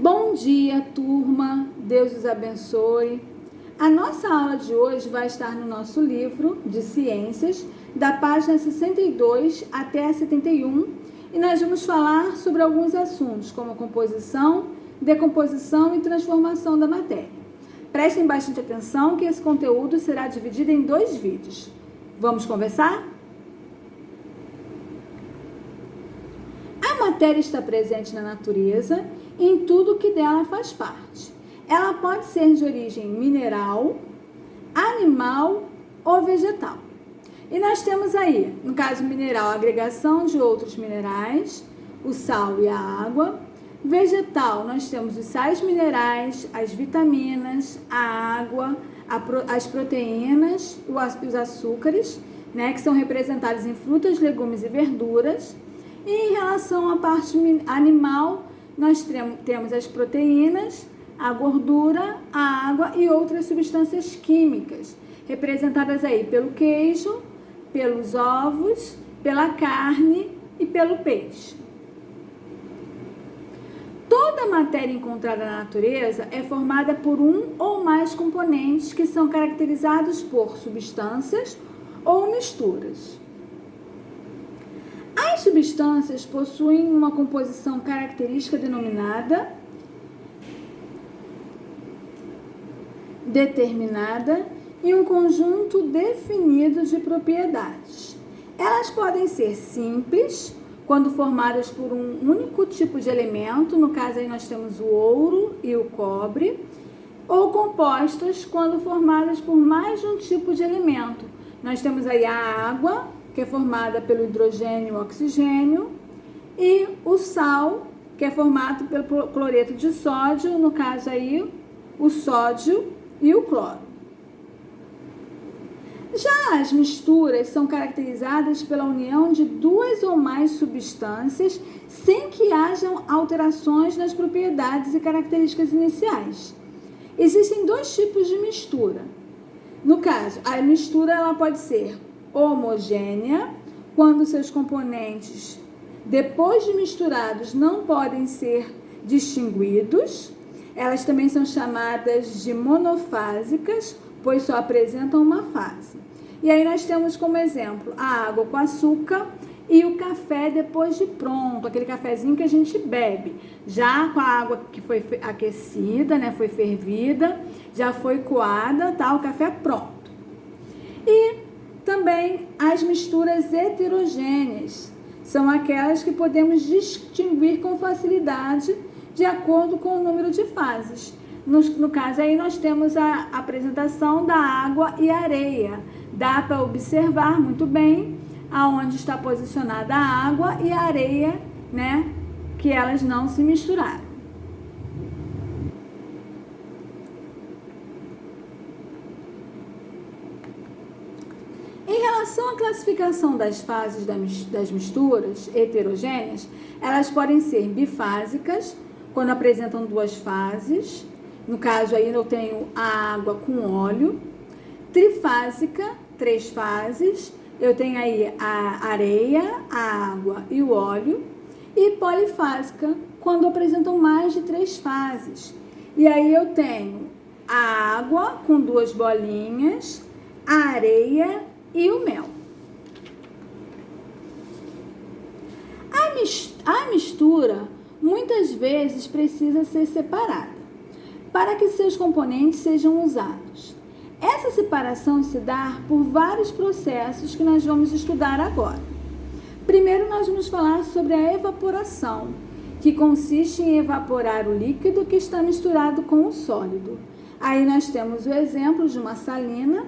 Bom dia, turma. Deus os abençoe. A nossa aula de hoje vai estar no nosso livro de ciências, da página 62 até a 71, e nós vamos falar sobre alguns assuntos, como composição, decomposição e transformação da matéria. Prestem bastante atenção que esse conteúdo será dividido em 2 vídeos. Vamos conversar? A matéria está presente na natureza e em tudo que dela faz parte. Ela pode ser de origem mineral, animal ou vegetal. E nós temos aí, no caso mineral, a agregação de outros minerais, o sal e a água. Vegetal, nós temos os sais minerais, as vitaminas, a água, as proteínas, os açúcares, né, que são representados em frutas, legumes e verduras. E em relação à parte animal, nós temos as proteínas, a gordura, a água e outras substâncias químicas, representadas aí pelo queijo, pelos ovos, pela carne e pelo peixe. Toda matéria encontrada na natureza é formada por um ou mais componentes que são caracterizados por substâncias ou misturas. As substâncias possuem uma composição característica denominada determinada e um conjunto definido de propriedades. Elas podem ser simples, quando formadas por um único tipo de elemento, no caso aí nós temos o ouro e o cobre, ou compostas, quando formadas por mais de um tipo de elemento. Nós temos aí a água, que é formada pelo hidrogênio e o oxigênio, e o sal, que é formado pelo cloreto de sódio, no caso aí o sódio e o cloro. Já as misturas são caracterizadas pela união de 2 ou mais substâncias sem que hajam alterações nas propriedades e características iniciais. Existem 2 tipos de mistura. No caso, a mistura ela pode ser homogênea, quando seus componentes, depois de misturados, não podem ser distinguidos. Elas também são chamadas de monofásicas, pois só apresentam uma fase. E aí nós temos como exemplo a água com açúcar e o café depois de pronto, aquele cafezinho que a gente bebe, já com a água que foi aquecida, né, foi fervida, já foi coada, tá, o café é pronto. E também as misturas heterogêneas, são aquelas que podemos distinguir com facilidade de acordo com o número de fases. No caso aí nós temos a apresentação da água e areia. Dá para observar muito bem aonde está posicionada a água e a areia, né, que elas não se misturaram. Em relação à classificação das fases das misturas heterogêneas, elas podem ser bifásicas, quando apresentam 2 fases. No caso aí eu tenho a água com óleo. Trifásica, 3 fases. Eu tenho aí a areia, a água e o óleo. E polifásica, quando apresentam mais de 3 fases. E aí eu tenho a água com 2 bolinhas, a areia e o mel. A mistura muitas vezes precisa ser separada para que seus componentes sejam usados. Essa separação se dá por vários processos que nós vamos estudar agora. Primeiro nós vamos falar sobre a evaporação, que consiste em evaporar o líquido que está misturado com o sólido. Aí nós temos o exemplo de uma salina,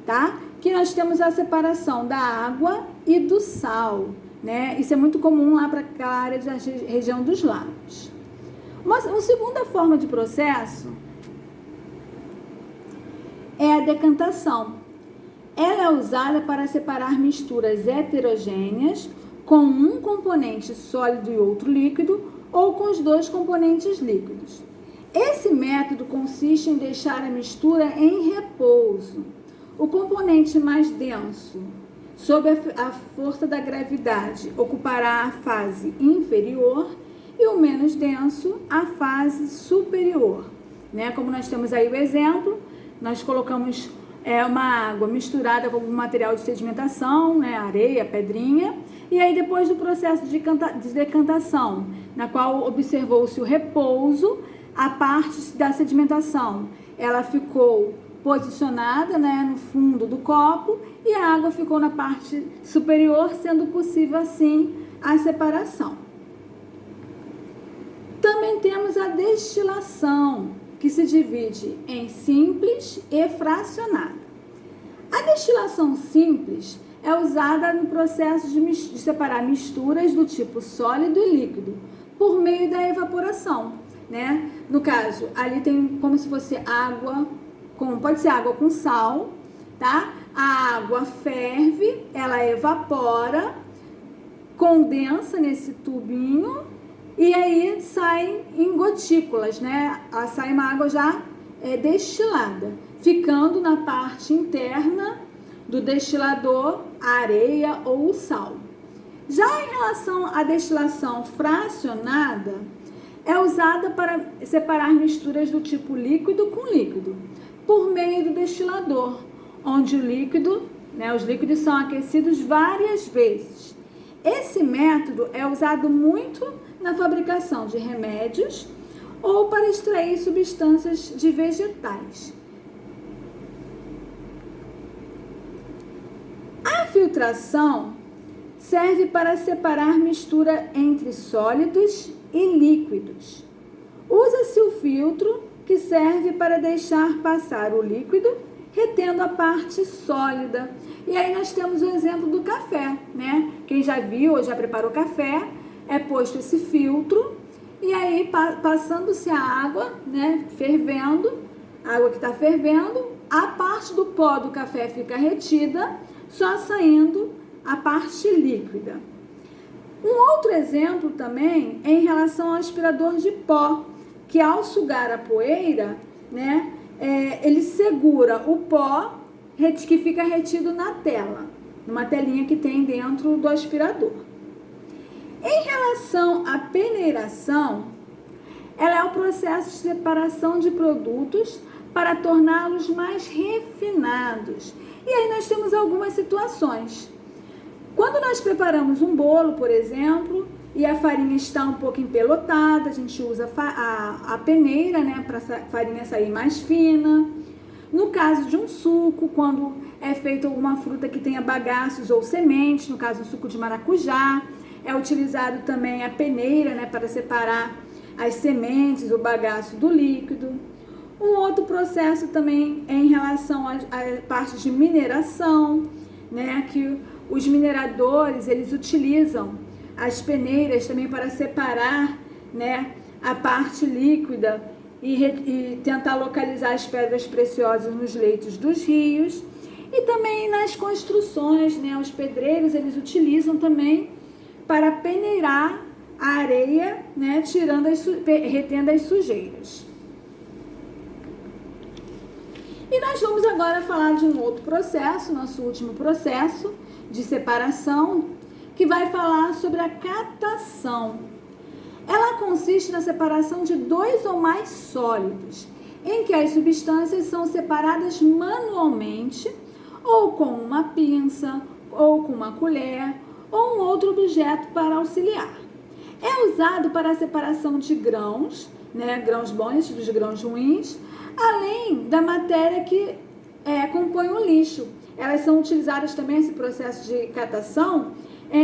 tá? Que nós temos a separação da água e do sal, né? Isso é muito comum lá para aquela área da região dos lagos. Uma segunda forma de processo é a decantação. Ela é usada para separar misturas heterogêneas com um componente sólido e outro líquido, ou com os 2 componentes líquidos. Esse método consiste em deixar a mistura em repouso. O componente mais denso, sob a força da gravidade, ocupará a fase inferior e o menos denso a fase superior, né? Como nós temos aí o exemplo, nós colocamos uma água misturada com algum material de sedimentação, né? Areia, pedrinha, e aí depois do processo de decantação, na qual observou-se o repouso, a parte da sedimentação, ela ficou posicionada, né, no fundo do copo e a água ficou na parte superior, sendo possível assim a separação. Também temos a destilação, que se divide em simples e fracionada. A destilação simples é usada no processo de separar misturas do tipo sólido e líquido, por meio da evaporação, né? No caso, ali tem como se fosse água, pode ser água com sal, tá? A água ferve, ela evapora, condensa nesse tubinho e aí sai em gotículas, né? Sai uma água já destilada, ficando na parte interna do destilador a areia ou o sal. Já em relação à destilação fracionada, é usada para separar misturas do tipo líquido com líquido, por meio do destilador, onde o líquido, né, os líquidos são aquecidos várias vezes. Esse método é usado muito na fabricação de remédios ou para extrair substâncias de vegetais. A filtração serve para separar mistura entre sólidos e líquidos. Usa-se o filtro, que serve para deixar passar o líquido, retendo a parte sólida. E aí nós temos o exemplo do café, né? Quem já viu ou já preparou café, é posto esse filtro e aí passando-se a água, né, fervendo, a água que está fervendo, a parte do pó do café fica retida, só saindo a parte líquida. Um outro exemplo também é em relação ao aspirador de pó, que ao sugar a poeira, né, ele segura o pó que fica retido na tela, numa telinha que tem dentro do aspirador. Em relação à peneiração, ela é o processo de separação de produtos para torná-los mais refinados. E aí nós temos algumas situações. Quando nós preparamos um bolo, por exemplo, e a farinha está um pouco empelotada, a gente usa a peneira, né, para a farinha sair mais fina. No caso de um suco, quando é feito alguma fruta que tenha bagaços ou sementes, no caso do suco de maracujá, é utilizado também a peneira, né, para separar as sementes, o bagaço do líquido. Um outro processo também é em relação à parte de mineração, né, que os mineradores, eles utilizam as peneiras também para separar, né, a parte líquida e tentar localizar as pedras preciosas nos leitos dos rios. E também nas construções, né, os pedreiros, eles utilizam também para peneirar a areia, né, retendo as sujeiras. E nós vamos agora falar de um outro processo, nosso último processo de separação, que vai falar sobre a catação. Ela consiste na separação de dois ou mais sólidos, em que as substâncias são separadas manualmente, ou com uma pinça, ou com uma colher, ou um outro objeto para auxiliar. É usado para a separação de grãos, né, grãos bons dos grãos ruins, além da matéria que compõe o lixo. Elas são utilizadas também, esse processo de catação,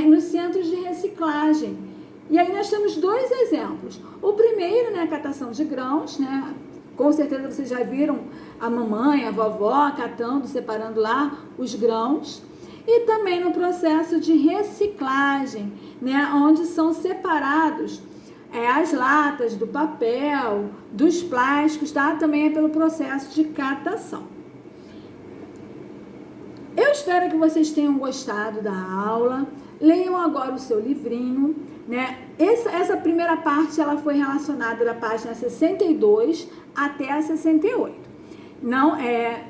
nos centros de reciclagem. E aí nós temos dois exemplos. O primeiro, né, a catação de grãos, né? Com certeza vocês já viram a mamãe, a vovó catando, separando lá os grãos. E também no processo de reciclagem, né, onde são separados as latas do papel, dos plásticos, tá? Também é pelo processo de catação. Eu espero que vocês tenham gostado da aula. Leiam agora o seu livrinho, né? Essa primeira parte, ela foi relacionada da página 62 até a 68.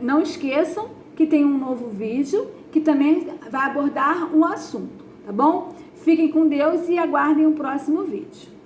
Não esqueçam que tem um novo vídeo que também vai abordar o assunto, tá bom? Fiquem com Deus e aguardem o próximo vídeo.